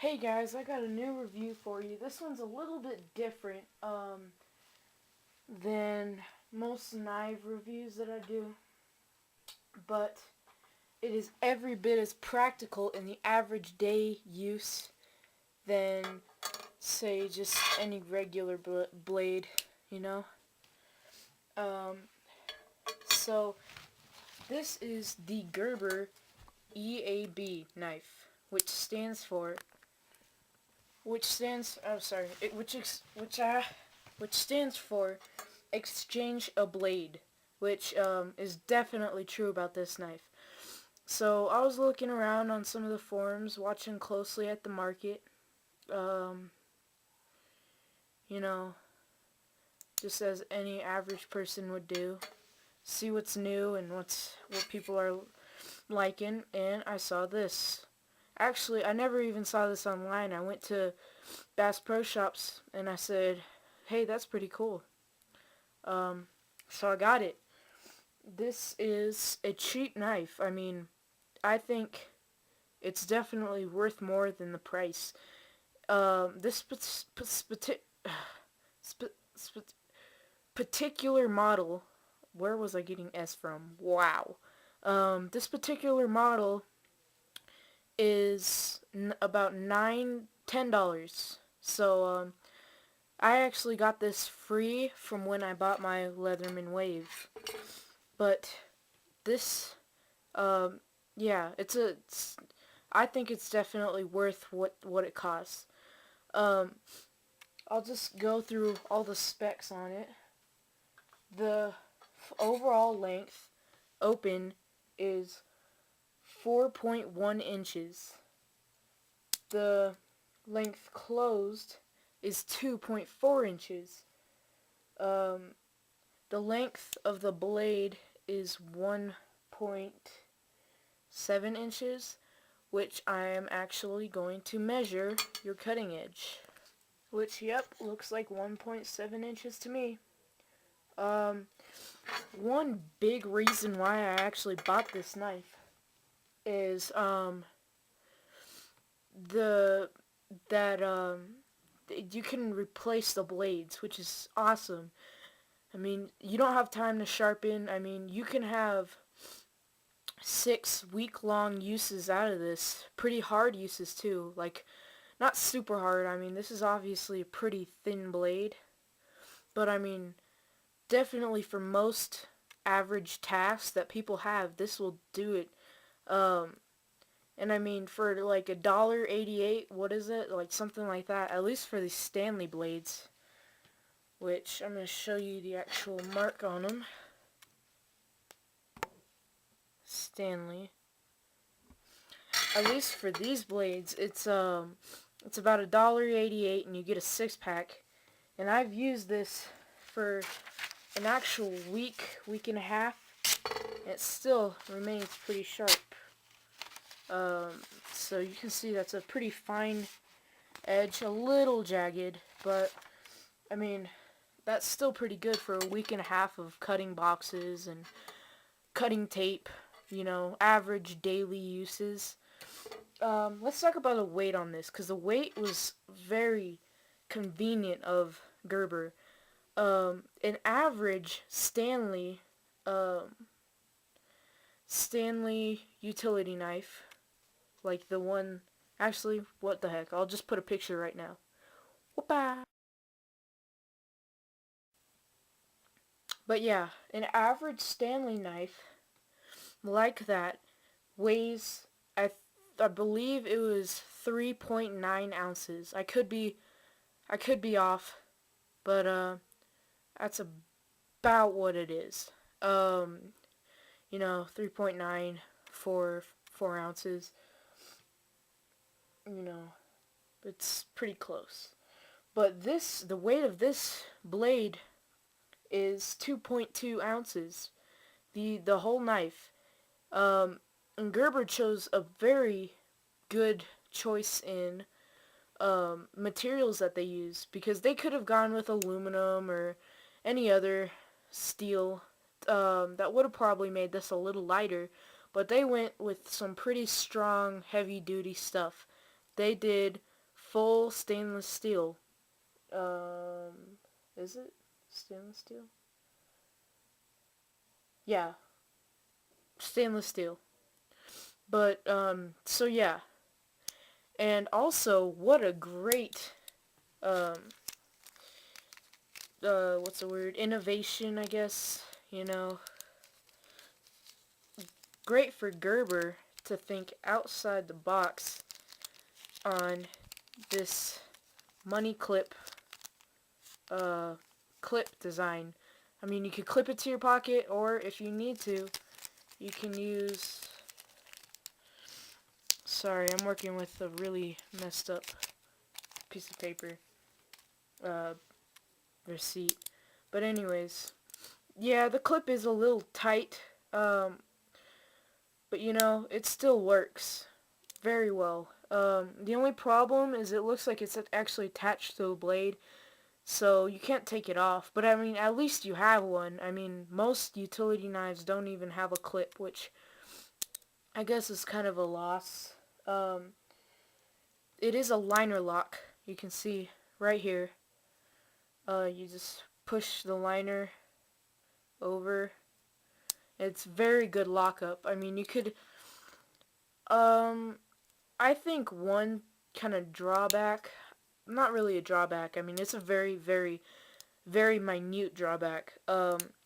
Hey guys, I got a new review for you. This one's a little bit different than most knife reviews that I do, but it is every bit as practical in the average day use than, say, just any regular blade, you know? Um, so, this is the Gerber E.A.B knife, which stands for exchange a blade, which is definitely true about this knife. So I was looking around on some of the forums, watching closely at the market, um, you know, just as any average person would do, see what's new and what people are liking, and I saw this. Actually, I never even saw this online. I went to Bass Pro Shops and I said, "Hey, that's pretty cool." Um, so I got it. This is a cheap knife. I mean, I think it's definitely worth more than the price. This particular model, where was I getting S from? Wow. This particular model is about $10. So, I actually got this free from when I bought my Leatherman Wave. But this, um, yeah, I think it's definitely worth what it costs. Um, I'll just go through all the specs on it. The overall length open is 4.1 inches. The length closed is 2.4 inches. Um, the length of the blade is 1.7 inches, which I am actually going to measure your cutting edge. Which, yep, looks like 1.7 inches to me. One big reason why I actually bought this knife is, the, that, you can replace the blades, which is awesome. I mean, you don't have time to sharpen. I mean, you can have 6-week-long uses out of this. Pretty hard uses, too. Like, not super hard. I mean, this is obviously a pretty thin blade. But, I mean, definitely for most average tasks that people have, this will do it. Um, and I mean, for like $1.88, what is it? Like something like that. At least for these Stanley blades, which I'm going to show you the actual mark on them. Stanley. At least for these blades, it's about $1.88, and you get a 6-pack. And I've used this for an actual week and a half. And it still remains pretty sharp. So you can see that's a pretty fine edge, a little jagged, but I mean, that's still pretty good for a week and a half of cutting boxes and cutting tape, average daily uses. Let's talk about the weight on this, because the weight was very convenient of Gerber. An average Stanley utility knife, like the one, actually, what the heck, I'll just put a picture right now. Whoopa! But yeah, an average Stanley knife like that weighs, I believe it was 3.9 ounces. I could be off, but that's about what it is. 3.9 for 4 ounces. It's pretty close. But the weight of this blade is 2.2 ounces. The whole knife. And Gerber chose a very good choice in materials that they use, because they could have gone with aluminum or any other steel that would have probably made this a little lighter, but they went with some pretty strong, heavy-duty stuff. They did full stainless steel. Um, is it stainless steel? Yeah, stainless steel. But so yeah, and also what a great um what's the word, innovation, I guess, you know, great for Gerber to think outside the box on this money uh clip design. I mean, you could clip it to your pocket, or if you need to, you can use, sorry, I'm working with a really messed up piece of paper uh receipt. But anyways, yeah, the clip is a little tight, um but you know, it still works very well. The only problem is it looks like it's actually attached to the blade, so you can't take it off. But I mean, at least you have one. I mean, most utility knives don't even have a clip, which I guess is kind of a loss. Um, it is a liner lock. You can see right here. You just push the liner over. It's very good lockup. I mean, you could, um, I think one kind of drawback, not really a drawback, I mean, it's a very, very, very minute drawback,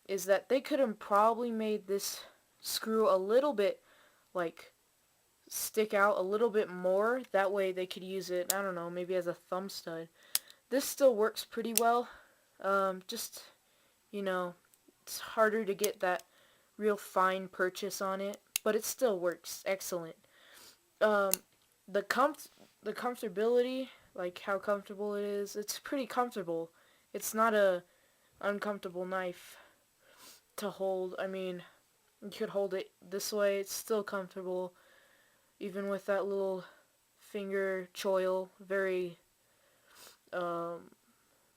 is that they could have probably made this screw a little bit, like, stick out a little bit more. That way they could use it, I don't know, maybe as a thumb stud. This still works pretty well. Just, you know, it's harder to get that real fine purchase on it, but it still works excellent. Um, the the comfortability, like how comfortable it is, it's pretty comfortable. It's not a uncomfortable knife to hold. I mean, you could hold it this way, it's still comfortable, even with that little finger choil, very um,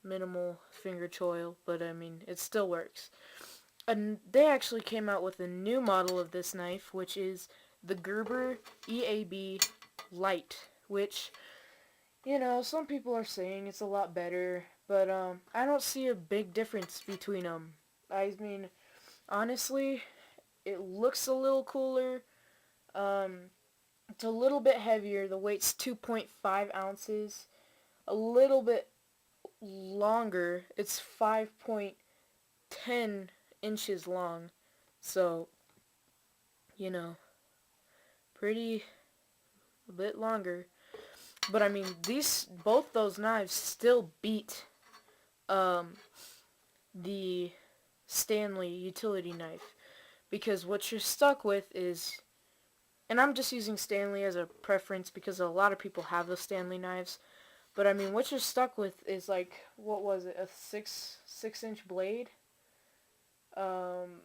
minimal finger choil, but I mean, it still works. And they actually came out with a new model of this knife, which is the Gerber E.A.B Light, which, you know, some people are saying it's a lot better, but I don't see a big difference between them. I mean, honestly, it looks a little cooler. Um, it's a little bit heavier. The weight's 2.5 ounces. A little bit longer. It's 5.10 inches long. So, you know, pretty a bit longer. But I mean, both those knives still beat um, the Stanley utility knife, because what you're stuck with is, and I'm just using Stanley as a preference because a lot of people have the Stanley knives, but I mean, what you're stuck with is like, what was it, a six inch blade? Um,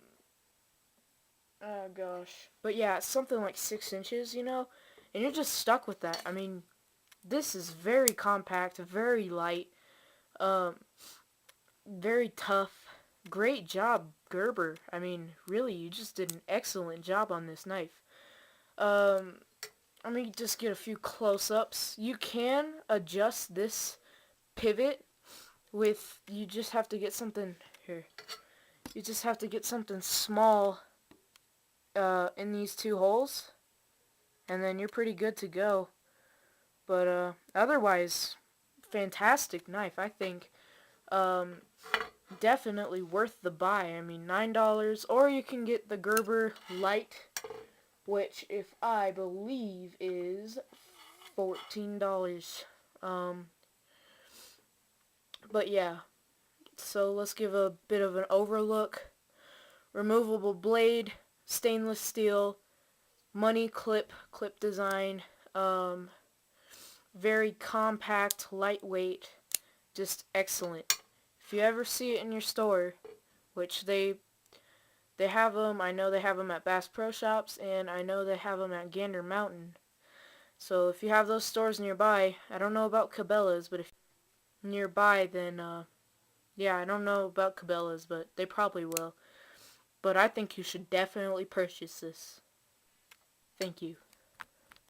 oh gosh, but yeah, it's something like 6 inches, you know, and you're just stuck with that. I mean, this is very compact, very light, um, very tough. Great job, Gerber. I mean, really, you just did an excellent job on this knife. Um, Let me just get a few close-ups. You can adjust this pivot with, you just have to get something, here. You just have to get something small in these two holes, and then you're pretty good to go. But otherwise, fantastic knife, I think. Um, Definitely worth the buy. I mean, $9, or you can get the Gerber Light, which, if I believe, is $14. Um, but yeah, so let's give a bit of an overlook. Removable blade, stainless steel, money clip design, very compact, lightweight, just excellent. If you ever see it in your store, which they have them, I know they have them at Bass Pro Shops, and I know they have them at Gander Mountain. So if you have those stores nearby, I don't know about Cabela's, but if nearby, then yeah, I don't know about Cabela's, but they probably will. But I think you should definitely purchase this. Thank you.